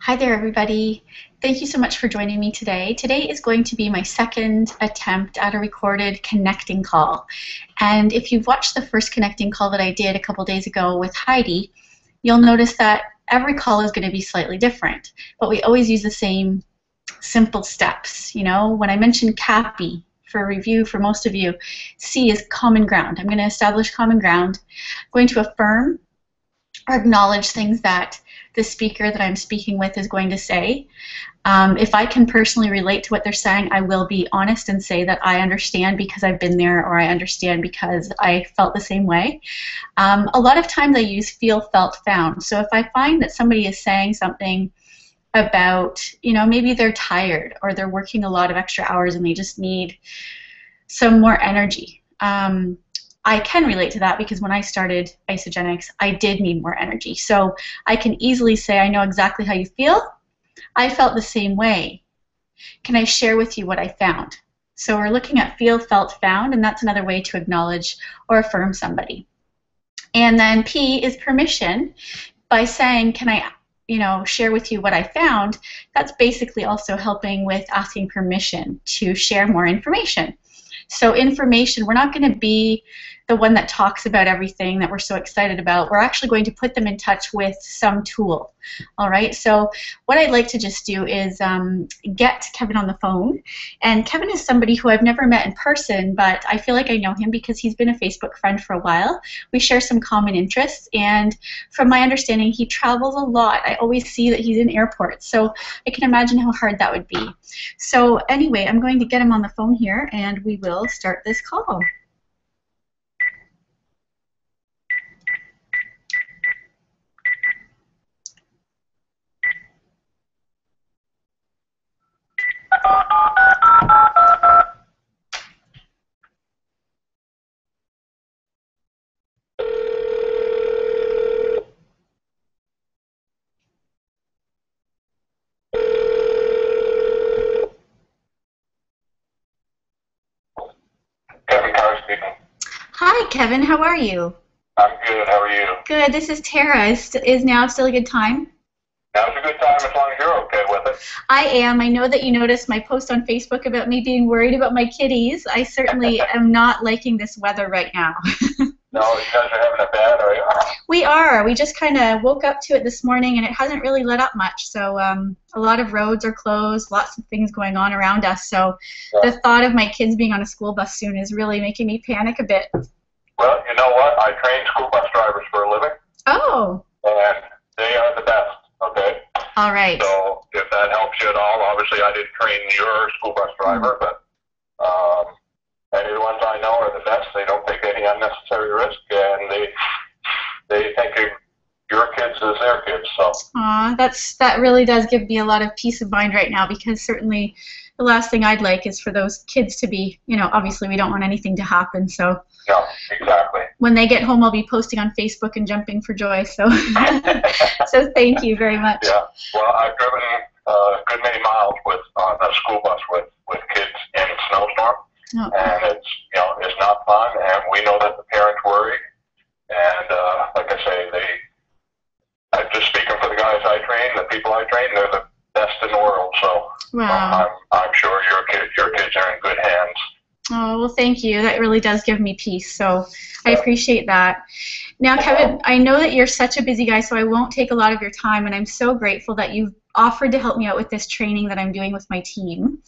Hi there, everybody. Thank you so much for joining me today. Today is going to be my second attempt at a recorded connecting call. And if you've watched the first connecting call that I did a couple days ago with Heidi, you'll notice that every call is going to be slightly different, but we always use the same simple steps. You know, when I mentioned CAPI for review for most of you, C is common ground. I'm going to establish common ground. I'm going to affirm or acknowledge things that the speaker that I'm speaking with is going to say. If I can personally relate to what they're saying, I will be honest and say that I understand because I've been there, or I understand because I felt the same way. A lot of times I use feel, felt, found. So if I find that somebody is saying something about, you know, maybe they're tired or they're working a lot of extra hours and they just need some more energy. I can relate to that because when I started Isagenix, I did need more energy. So I can easily say, I know exactly how you feel. I felt the same way. Can I share with you what I found? So we're looking at feel, felt, found, and that's another way to acknowledge or affirm somebody. And then P is permission. By saying, can I, share with you what I found, that's basically also helping with asking permission to share more information. So information, we're not going to be the one that talks about everything that we're so excited about. We're actually going to put them in touch with some tool. All right, so what I'd like to just do is get Kevin on the phone. And Kevin is somebody who I've never met in person, but I feel like I know him because he's been a Facebook friend for a while. We share some common interests, and from my understanding, he travels a lot. I always see that he's in airports, so I can imagine how hard that would be. So anyway, I'm going to get him on the phone here, and we will start this call. Hi, Kevin. How are you? I'm good. How are you? Good. This is Tara. Is now still a good time? Now's a good time as long as you're okay with it. I am. I know that you noticed my post on Facebook about me being worried about my kitties. I certainly am not liking this weather right now. No, you guys are having a bad, are you? We are. We just kind of woke up to it this morning, and it hasn't really let up much. So a lot of roads are closed, lots of things going on around us. So the thought of my kids being on a school bus soon is really making me panic a bit. Well, you know what? I train school bus drivers for a living. Oh. And they are the best, okay? All right. So if that helps you at all, obviously I didn't train your school bus driver, but any of the ones I know are the best. They don't take any unnecessary risk, and they think of your kids as their kids. So. That really does give me a lot of peace of mind right now, because certainly the last thing I'd like is for those kids to be, obviously we don't want anything to happen. So. No, exactly. When they get home, I'll be posting on Facebook and jumping for joy. So, so thank you very much. Yeah. Well, I've driven a good many miles on a school bus with kids in a snowstorm, and it's not fun. And we know that the parents worry. And like I say, I'm just speaking for the guys I train, the people I train. They're the best in the world. So I'm sure your kids are in good hands. Oh, well, thank you. That really does give me peace, so I appreciate that. Now, Kevin, I know that you're such a busy guy, so I won't take a lot of your time, and I'm so grateful that you've offered to help me out with this training that I'm doing with my team.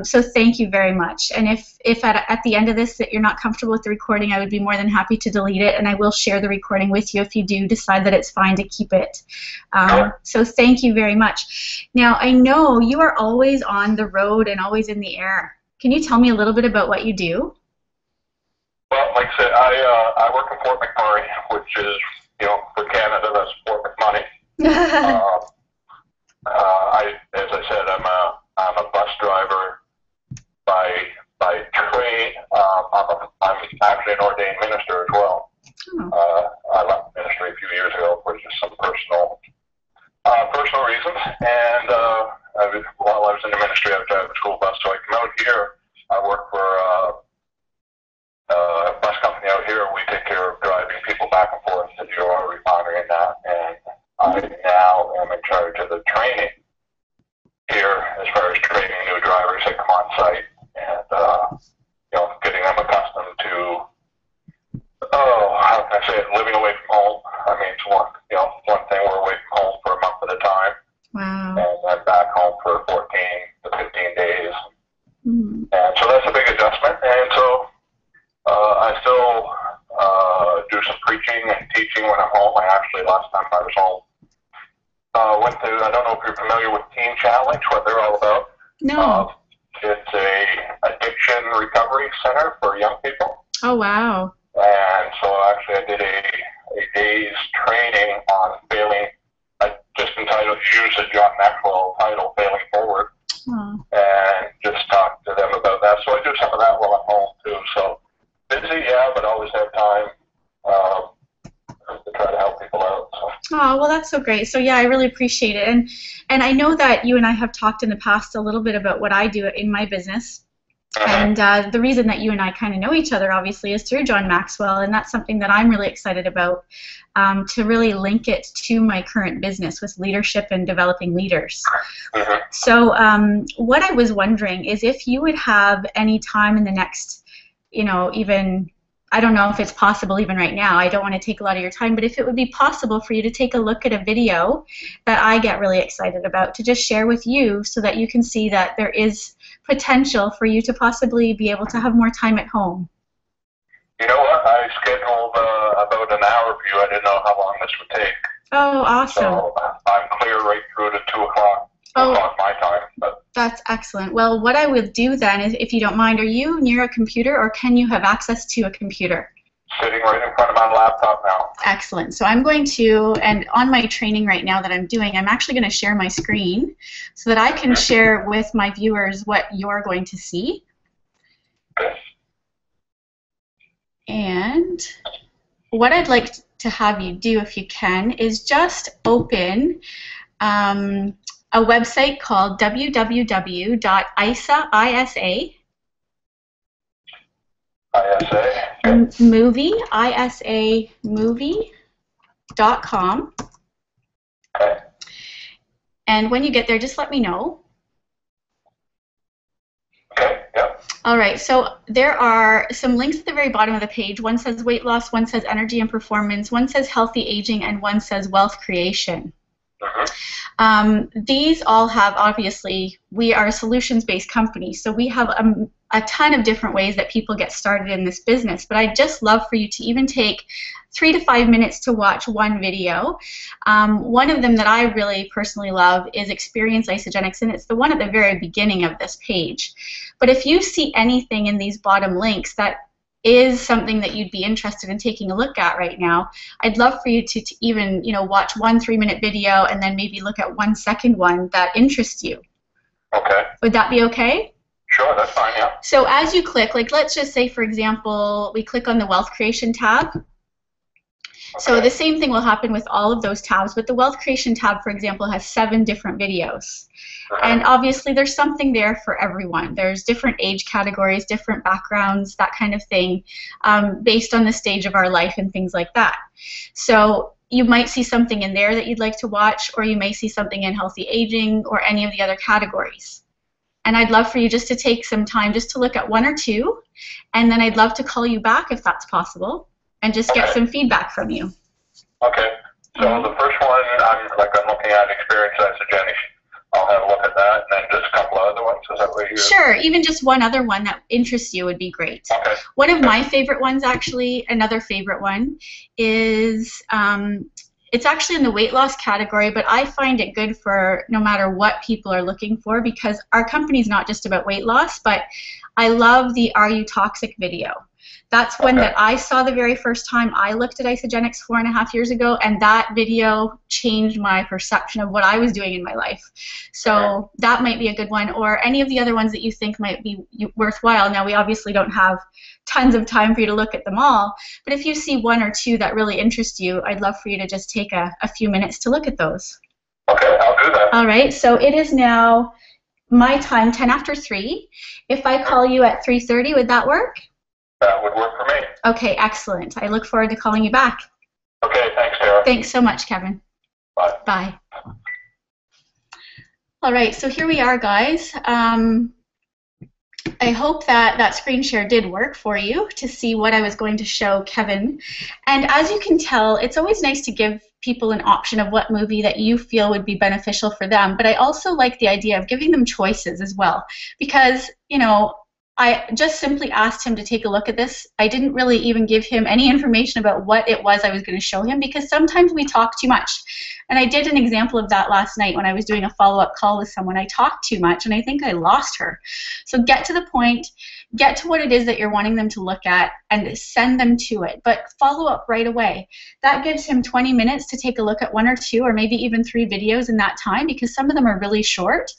So thank you very much. And if at the end of this that you're not comfortable with the recording, I would be more than happy to delete it, and I will share the recording with you if you do decide that it's fine to keep it. So thank you very much. Now, I know you are always on the road and always in the air. Can you tell me a little bit about what you do? Well, like I said, I work in Fort McMurray, which is, for Canada, that's Fort McMoney. As I said, I'm a bus driver by trade. I'm actually an ordained minister as well. I left the ministry a few years ago for just some personal reasons, and while I was in the ministry, I was driving a school bus, so I come out here. I work for a bus company out here. We take care of driving people back and forth to the refinery and that, and I now I'm in charge of the training here as far as training new drivers that come on site and, getting them accustomed to, how can I say it, living away from home. I mean, it's one thing, we're away from home for a month at a time. Wow. And I'm back home for 14 to 15 days. Mm-hmm. And so that's a big adjustment. And so I still do some preaching and teaching when I'm home. Last time I was home, went to, I don't know if you're familiar with Teen Challenge, what they're all about. No. It's a addiction recovery center for young people. Oh, wow. And so actually I did a day's training on failing, just entitled, use the John Maxwell title, Failing Forward, and just talk to them about that. So I do some of that while I'm home too. So busy, yeah, but always have time to try to help people out. So. Oh, well, that's so great. So yeah, I really appreciate it. And I know that you and I have talked in the past a little bit about what I do in my business. And the reason that you and I kind of know each other, obviously, is through John Maxwell, and that's something that I'm really excited about, to really link it to my current business with leadership and developing leaders. So what I was wondering is if you would have any time in the next, even, I don't know if it's possible even right now, I don't want to take a lot of your time, but if it would be possible for you to take a look at a video that I get really excited about to just share with you so that you can see that there is potential for you to possibly be able to have more time at home. You know what? I scheduled about an hour for you. I didn't know how long this would take. Oh, awesome. So I'm clear right through to 2 o'clock. 2 o'clock my time. But. That's excellent. Well, what I would do then is, if you don't mind, are you near a computer or can you have access to a computer? Sitting right in front of my laptop now. Excellent. So I'm going to, and on my training right now that I'm doing, I'm actually going to share my screen so that I can share with my viewers what you're going to see. And what I'd like to have you do, if you can, is just open a website called www.isa movie.com. And when you get there, just let me know. Okay, yeah. All right, so there are some links at the very bottom of the page. One says weight loss, one says energy and performance, one says healthy aging, and one says wealth creation. These all have, obviously, we are a solutions-based company, so we have a ton of different ways that people get started in this business, but I'd just love for you to even take 3 to 5 minutes to watch one video. One of them that I really personally love is Experience Isagenix, and it's the one at the very beginning of this page. But if you see anything in these bottom links that is something that you'd be interested in taking a look at right now, I'd love for you to even, watch one 3-minute video and then maybe look at 1 second one that interests you. Okay. Would that be okay? Sure, that's fine, yeah. So as you click, let's just say, for example, we click on the Wealth Creation tab. Okay. So the same thing will happen with all of those tabs, but the Wealth Creation tab, for example, has 7 different videos. And obviously there's something there for everyone. There's different age categories, different backgrounds, that kind of thing, based on the stage of our life and things like that. So you might see something in there that you'd like to watch, or you may see something in healthy aging or any of the other categories. And I'd love for you just to take some time just to look at 1 or 2, and then I'd love to call you back if that's possible and just get some feedback from you. Okay. So the first one, I'm looking at Experience Isagenix. I'll have a look at that, and then just a couple of other ones. Is that what you? Sure. Even just one other one that interests you would be great. Okay. One of my favorite ones, actually, another favorite one, is it's actually in the weight loss category, but I find it good for no matter what people are looking for, because our company's not just about weight loss, but I love the Are You Toxic video. That's one that I saw the very first time I looked at Isagenix 4.5 years ago, and that video changed my perception of what I was doing in my life. So that might be a good one, or any of the other ones that you think might be worthwhile. Now, we obviously don't have tons of time for you to look at them all, but if you see 1 or 2 that really interest you, I'd love for you to just take a few minutes to look at those. Okay, I'll do that. All right, so it is now my time, 10 after 3. If I call you at 3:30, would that work? That would work for me. Okay, excellent. I look forward to calling you back. Okay, thanks, Tara. Thanks so much, Kevin. Bye. Bye. All right, so here we are, guys. I hope that that screen share did work for you to see what I was going to show Kevin. And as you can tell, it's always nice to give people an option of what movie that you feel would be beneficial for them. But I also like the idea of giving them choices as well, because, you know, I just simply asked him to take a look at this. I didn't really even give him any information about what it was I was going to show him, because sometimes we talk too much. And I did an example of that last night when I was doing a follow-up call with someone. I talked too much, and I think I lost her. So get to the point, get to what it is that you're wanting them to look at, and send them to it. But follow up right away. That gives him 20 minutes to take a look at 1 or 2 or maybe even 3 videos in that time, because some of them are really short.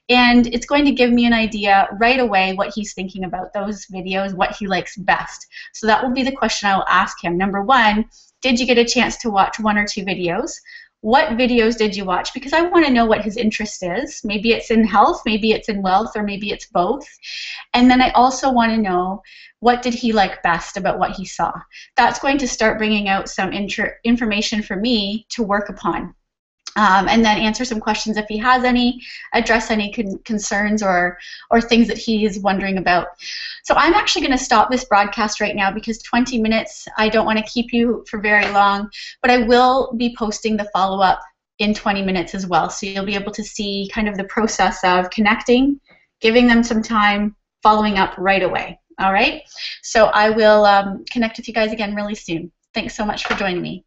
And it's going to give me an idea right away what he's thinking about those videos, what he likes best. So that will be the question I will ask him. Number 1, did you get a chance to watch 1 or 2 videos? What videos did you watch? Because I want to know what his interest is. Maybe it's in health, maybe it's in wealth, or maybe it's both. And then I also want to know, what did he like best about what he saw? That's going to start bringing out some information for me to work upon. And then answer some questions if he has any, address any concerns or things that he is wondering about. So I'm actually going to stop this broadcast right now, because 20 minutes, I don't want to keep you for very long, but I will be posting the follow-up in 20 minutes as well. So you'll be able to see kind of the process of connecting, giving them some time, following up right away. All right? So I will connect with you guys again really soon. Thanks so much for joining me.